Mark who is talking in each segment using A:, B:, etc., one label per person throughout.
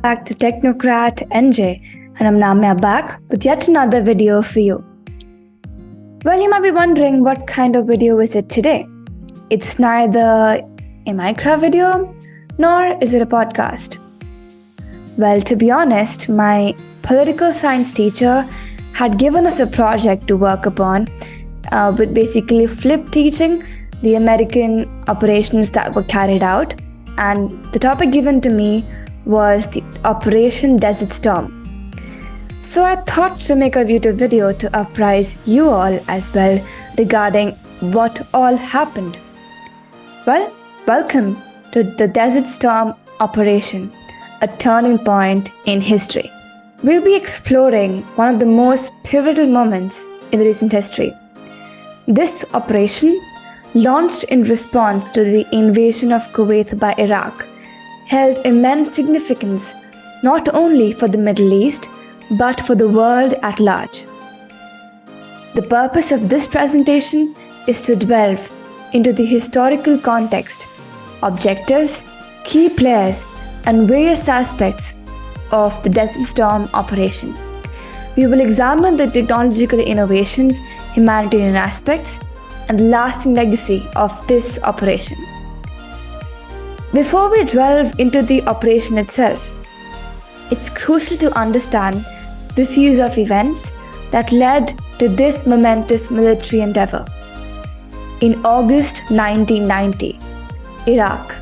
A: Back to TechnocratNJ, and I'm Namya back with yet another video for you. Well, you might be wondering what kind of video is it today? It's neither a Minecraft video, nor is it a podcast. Well, to be honest, my political science teacher had given us a project to work upon with basically flip teaching the American operations that were carried out, and the topic given to me was the Operation Desert Storm. So I thought to make a YouTube video to apprise you all as well regarding what all happened. Well, welcome to the Desert Storm Operation, a turning point in history. We'll be exploring one of the most pivotal moments in recent history. This operation, launched in response to the invasion of Kuwait by Iraq, held immense significance not only for the Middle East, but for the world at large. The purpose of this presentation is to delve into the historical context, objectives, key players, and various aspects of the Desert Storm operation. We will examine the technological innovations, humanitarian aspects, and the lasting legacy of this operation. Before we delve into the operation itself, it's crucial to understand the series of events that led to this momentous military endeavor. In August 1990, Iraq,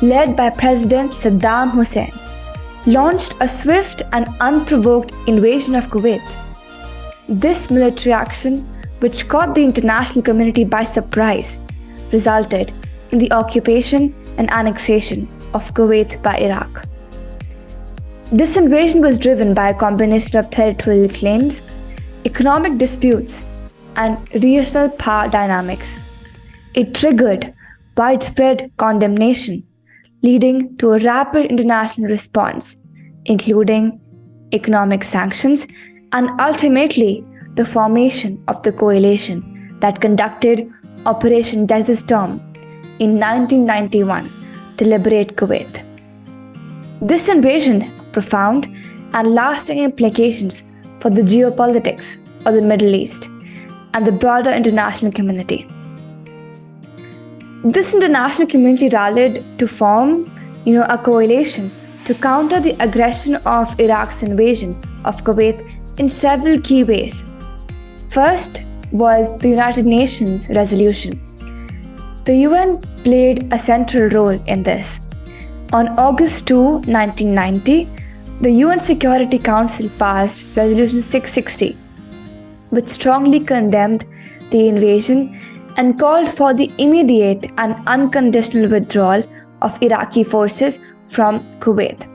A: led by President Saddam Hussein, launched a swift and unprovoked invasion of Kuwait. This military action, which caught the international community by surprise, resulted in the occupation and annexation of Kuwait by Iraq. This invasion was driven by a combination of territorial claims, economic disputes, and regional power dynamics. It triggered widespread condemnation, leading to a rapid international response, including economic sanctions and ultimately the formation of the coalition that conducted Operation Desert Storm in 1991 to liberate Kuwait. This invasion had profound and lasting implications for the geopolitics of the Middle East and the broader international community. This international community rallied to form, a coalition to counter the aggression of Iraq's invasion of Kuwait in several key ways. First was the United Nations resolution. The UN played a central role in this. On August 2, 1990, the UN Security Council passed Resolution 660, which strongly condemned the invasion and called for the immediate and unconditional withdrawal of Iraqi forces from Kuwait.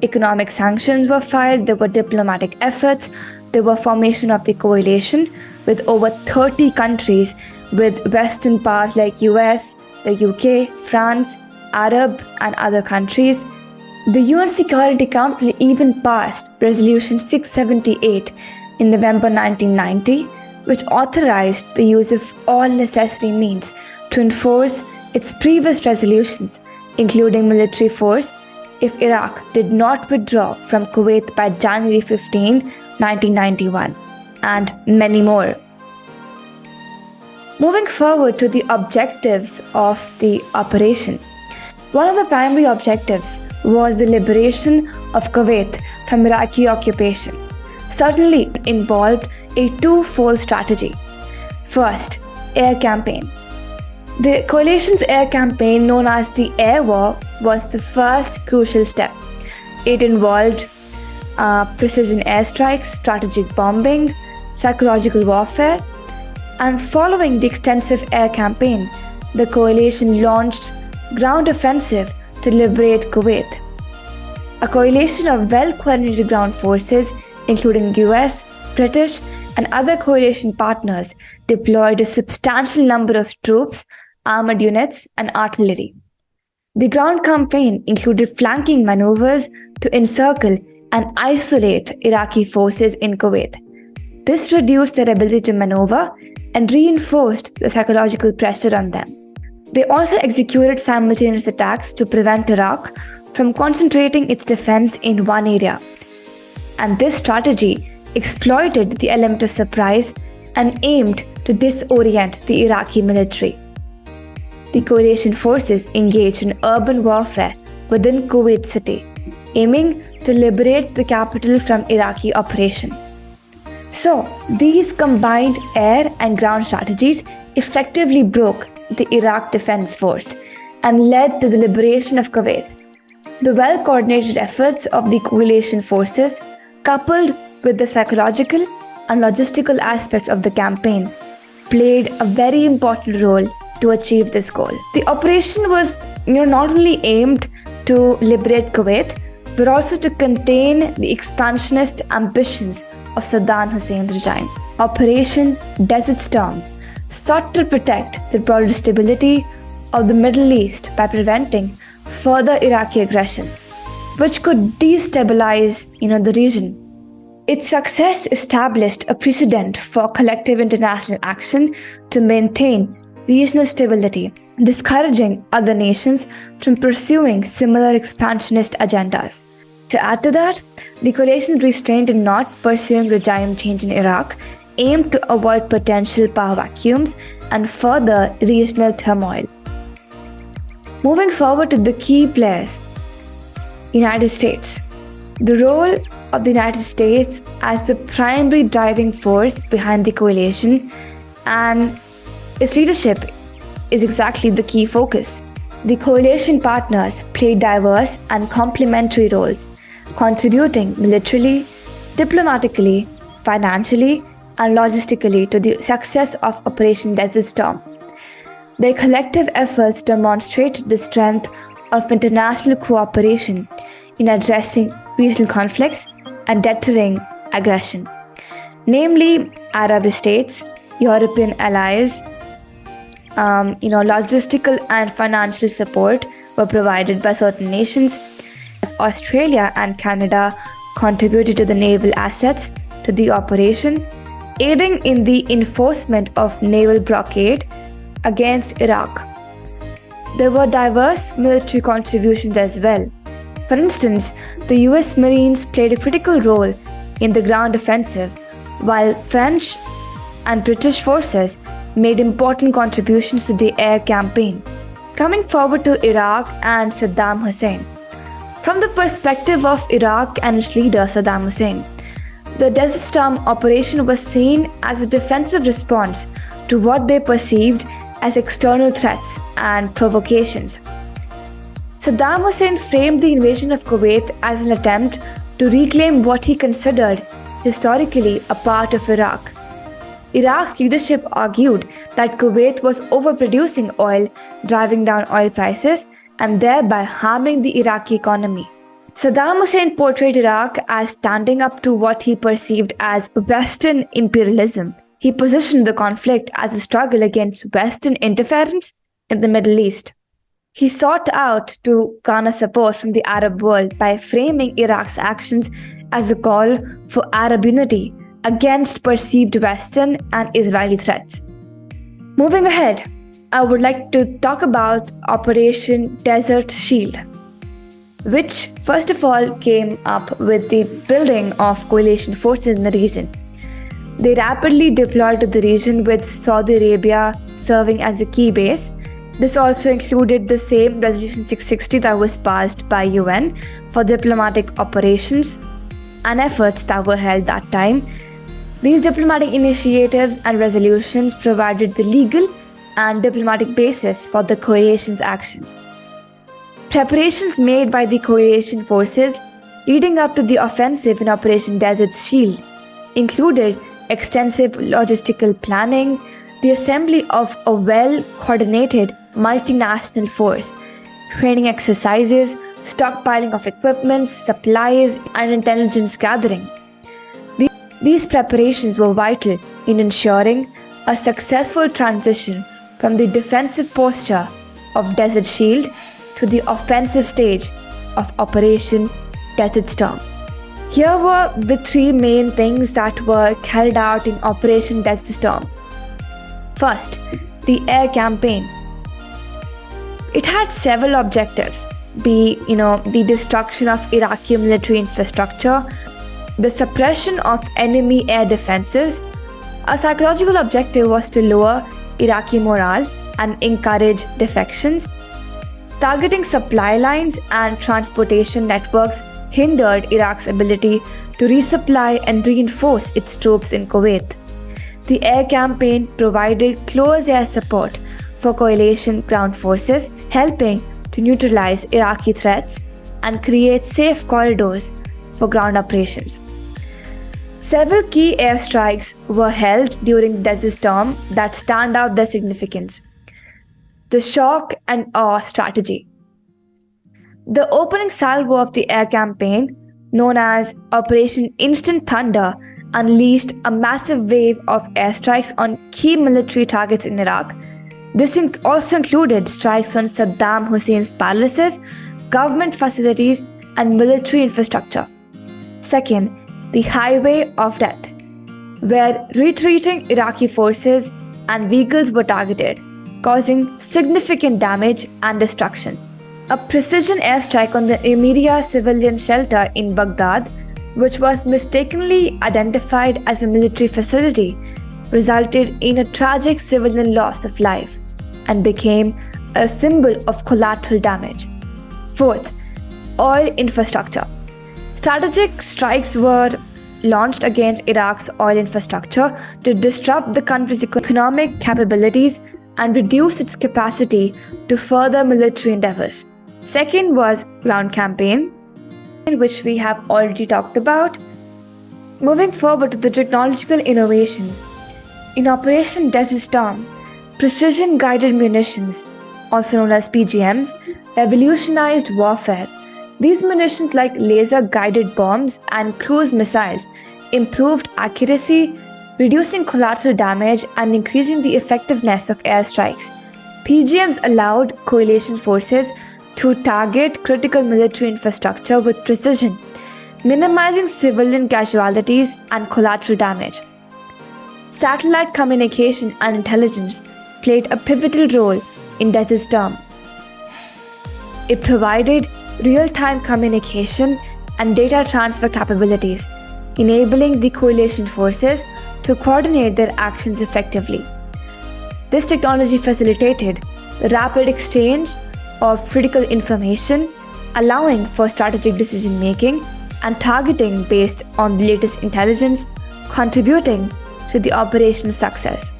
A: Economic sanctions were filed, there were diplomatic efforts, there were formation of the coalition with over 30 countries with Western powers like US, the UK, France, Arab, and other countries. The UN Security Council even passed Resolution 678 in November 1990, which authorized the use of all necessary means to enforce its previous resolutions, including military force, if Iraq did not withdraw from Kuwait by January 15, 1991, and many more. Moving forward to the objectives of the operation. One of the primary objectives was the liberation of Kuwait from Iraqi occupation. Certainly involved a twofold strategy. First, air campaign. The coalition's air campaign, known as the Air War, was the first crucial step. It involved precision airstrikes, strategic bombing, psychological warfare, and following the extensive air campaign, the coalition launched ground offensive to liberate Kuwait. A coalition of well-coordinated ground forces, including US, British, and other coalition partners, deployed a substantial number of troops, armored units, and artillery. The ground campaign included flanking maneuvers to encircle and isolate Iraqi forces in Kuwait. This reduced their ability to maneuver and reinforced the psychological pressure on them. They also executed simultaneous attacks to prevent Iraq from concentrating its defense in one area. And this strategy exploited the element of surprise and aimed to disorient the Iraqi military. The coalition forces engaged in urban warfare within Kuwait City, aiming to liberate the capital from Iraqi operation. So, these combined air and ground strategies effectively broke the Iraq Defense Force and led to the liberation of Kuwait. The well-coordinated efforts of the coalition forces, coupled with the psychological and logistical aspects of the campaign, played a very important role to achieve this goal. The operation was not only aimed to liberate Kuwait, but also to contain the expansionist ambitions of Saddam Hussein's regime. Operation Desert Storm sought to protect the broader stability of the Middle East by preventing further Iraqi aggression, which could destabilize the region. Its success established a precedent for collective international action to maintain regional stability, discouraging other nations from pursuing similar expansionist agendas. To add to that, the coalition's restraint in not pursuing regime change in Iraq aimed to avoid potential power vacuums and further regional turmoil. Moving forward to the key players, United States. The role of the United States as the primary driving force behind the coalition and its leadership is exactly the key focus. The coalition partners played diverse and complementary roles, contributing militarily, diplomatically, financially, and logistically to the success of Operation Desert Storm. Their collective efforts demonstrated the strength of international cooperation in addressing regional conflicts and deterring aggression. Namely, Arab states, European allies, logistical and financial support were provided by certain nations. As Australia and Canada contributed to the naval assets to the operation, aiding in the enforcement of naval blockade against Iraq. There were diverse military contributions as well. For instance, the US Marines played a critical role in the ground offensive, while French and British forces made important contributions to the air campaign. Coming forward to Iraq and Saddam Hussein. From the perspective of Iraq and its leader Saddam Hussein, the Desert Storm operation was seen as a defensive response to what they perceived as external threats and provocations. Saddam Hussein framed the invasion of Kuwait as an attempt to reclaim what he considered historically a part of Iraq. Iraq's leadership argued that Kuwait was overproducing oil, driving down oil prices, and thereby harming the Iraqi economy. Saddam Hussein portrayed Iraq as standing up to what he perceived as Western imperialism. He positioned the conflict as a struggle against Western interference in the Middle East. He sought out to garner support from the Arab world by framing Iraq's actions as a call for Arab unity against perceived Western and Israeli threats. Moving ahead, I would like to talk about Operation Desert Shield, which first of all came up with the building of coalition forces in the region. They rapidly deployed to the region with Saudi Arabia serving as a key base. This also included the same Resolution 660 that was passed by UN for diplomatic operations and efforts that were held that time. These diplomatic initiatives and resolutions provided the legal and diplomatic basis for the coalition's actions. Preparations made by the coalition forces leading up to the offensive in Operation Desert Shield included extensive logistical planning, the assembly of a well-coordinated multinational force, training exercises, stockpiling of equipment, supplies, and intelligence gathering. These preparations were vital in ensuring a successful transition from the defensive posture of Desert Shield to the offensive stage of Operation Desert Storm. Here were the three main things that were carried out in Operation Desert Storm. First, the air campaign. It had several objectives. be, the destruction of Iraqi military infrastructure, the suppression of enemy air defenses. A psychological objective was to lower Iraqi morale and encourage defections. Targeting supply lines and transportation networks hindered Iraq's ability to resupply and reinforce its troops in Kuwait. The air campaign provided close air support for coalition ground forces, helping to neutralize Iraqi threats and create safe corridors for ground operations. Several key airstrikes were held during Desert Storm that stand out their significance. The shock and awe strategy. The opening salvo of the air campaign, known as Operation Instant Thunder, unleashed a massive wave of airstrikes on key military targets in Iraq. This also included strikes on Saddam Hussein's palaces, government facilities, and military infrastructure. Second, the Highway of Death, where retreating Iraqi forces and vehicles were targeted, causing significant damage and destruction. A precision airstrike on the Emiria civilian shelter in Baghdad, which was mistakenly identified as a military facility, resulted in a tragic civilian loss of life and became a symbol of collateral damage. Fourth, oil infrastructure. Strategic strikes were launched against Iraq's oil infrastructure to disrupt the country's economic capabilities and reduce its capacity to further military endeavors. Second was ground campaign, which we have already talked about. Moving forward to the technological innovations. In Operation Desert Storm, precision guided munitions, also known as PGMs, revolutionized warfare. These munitions, like laser-guided bombs and cruise missiles, improved accuracy, reducing collateral damage and increasing the effectiveness of airstrikes. PGMs allowed coalition forces to target critical military infrastructure with precision, minimizing civilian casualties and collateral damage. Satellite communication and intelligence played a pivotal role in Desert Storm. It provided real-time communication and data transfer capabilities, enabling the coalition forces to coordinate their actions effectively. This technology facilitated the rapid exchange of critical information, allowing for strategic decision-making and targeting based on the latest intelligence, contributing to the operation's success.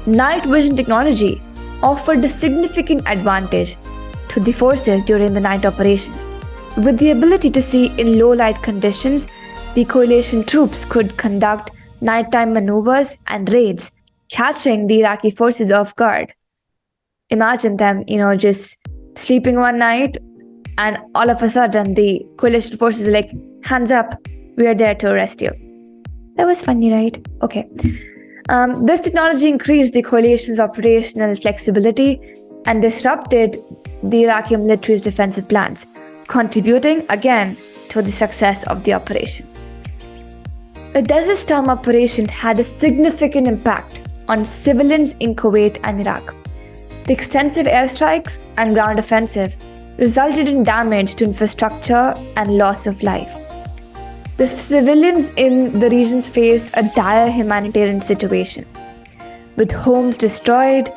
A: Night vision technology offered a significant advantage to the forces during the night operations. With the ability to see in low light conditions, the coalition troops could conduct nighttime maneuvers and raids, catching the Iraqi forces off guard. Imagine them, just sleeping one night, and all of a sudden the coalition forces are like, hands up, we are there to arrest you. That was funny, right? Okay. This technology increased the coalition's operational flexibility and disrupted the Iraqi military's defensive plans, contributing again to the success of the operation. The Desert Storm operation had a significant impact on civilians in Kuwait and Iraq. The extensive airstrikes and ground offensive resulted in damage to infrastructure and loss of life. The civilians in the regions faced a dire humanitarian situation, with homes destroyed,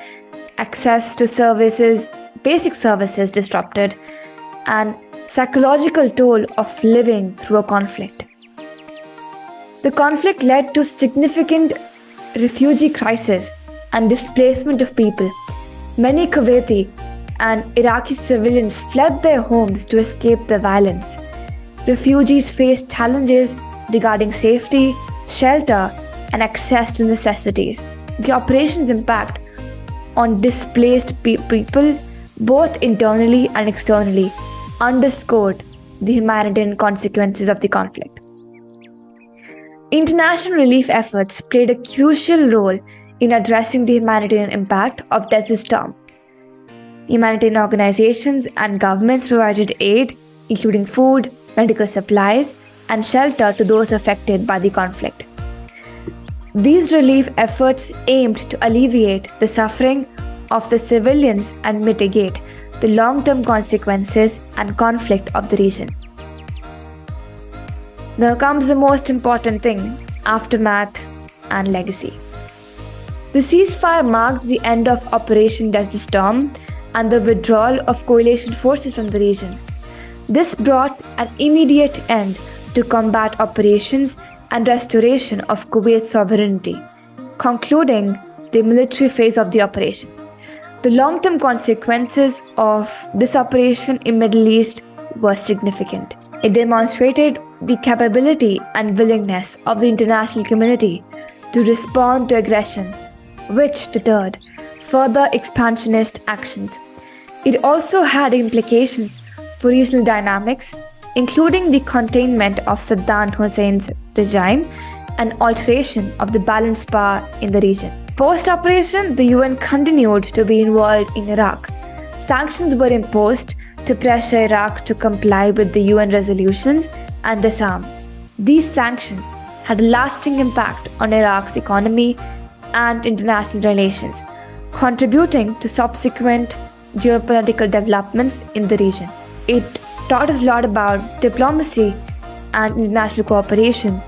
A: access to basic services disrupted, and psychological toll of living through a conflict. The conflict led to significant refugee crisis and displacement of people. Many Kuwaiti and Iraqi civilians fled their homes to escape the violence. Refugees faced challenges regarding safety, shelter, and access to necessities. The operation's impact on displaced people, both internally and externally, underscored the humanitarian consequences of the conflict. International relief efforts played a crucial role in addressing the humanitarian impact of Desert Storm. Humanitarian organizations and governments provided aid, including food, medical supplies, and shelter to those affected by the conflict. These relief efforts aimed to alleviate the suffering of the civilians and mitigate the long-term consequences and conflict of the region. Now comes the most important thing, aftermath and legacy. The ceasefire marked the end of Operation Desert Storm and the withdrawal of coalition forces from the region. This brought an immediate end to combat operations and restoration of Kuwait's sovereignty, concluding the military phase of the operation. The long-term consequences of this operation in Middle East were significant. It demonstrated the capability and willingness of the international community to respond to aggression, which deterred further expansionist actions. It also had implications for regional dynamics, including the containment of Saddam Hussein's regime and alteration of the balance of power in the region. Post-operation, the UN continued to be involved in Iraq. Sanctions were imposed to pressure Iraq to comply with the UN resolutions and disarm. These sanctions had a lasting impact on Iraq's economy and international relations, contributing to subsequent geopolitical developments in the region. It taught us a lot about diplomacy and international cooperation,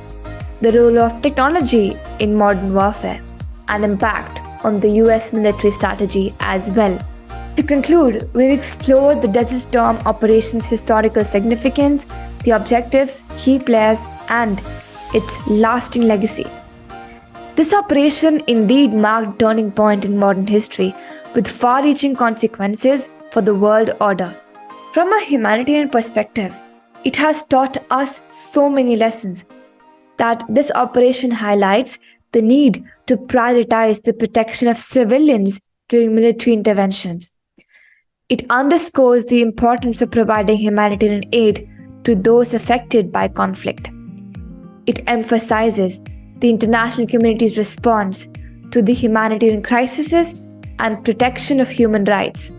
A: the role of technology in modern warfare, and impact on the US military strategy as well. To conclude, we've explored the Desert Storm operation's historical significance, the objectives, key players, and its lasting legacy. This operation indeed marked a turning point in modern history, with far-reaching consequences for the world order. From a humanitarian perspective, it has taught us so many lessons that this operation highlights the need to prioritize the protection of civilians during military interventions. It underscores the importance of providing humanitarian aid to those affected by conflict. It emphasizes the international community's response to the humanitarian crises and protection of human rights.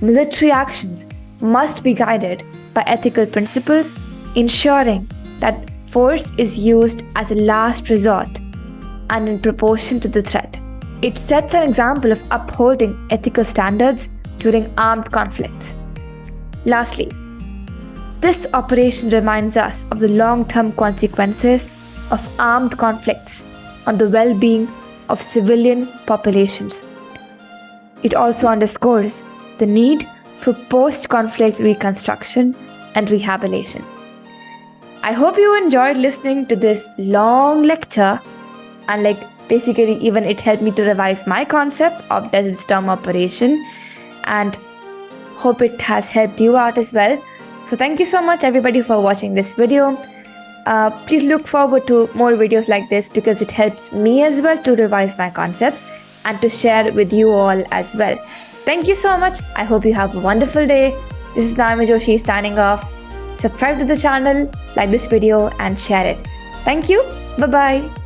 A: Military actions must be guided by ethical principles, ensuring that force is used as a last resort and in proportion to the threat. It sets an example of upholding ethical standards during armed conflicts. Lastly, this operation reminds us of the long-term consequences of armed conflicts on the well-being of civilian populations. It also underscores the need for post-conflict reconstruction and rehabilitation. I hope you enjoyed listening to this long lecture, and basically even it helped me to revise my concept of Desert Storm operation, and hope it has helped you out as well. So thank you so much everybody for watching this video. Please look forward to more videos like this because it helps me as well to revise my concepts and to share with you all as well. Thank you so much. I hope you have a wonderful day. This is Namya Joshi signing off. Subscribe to the channel, like this video and share it. Thank you. Bye-bye.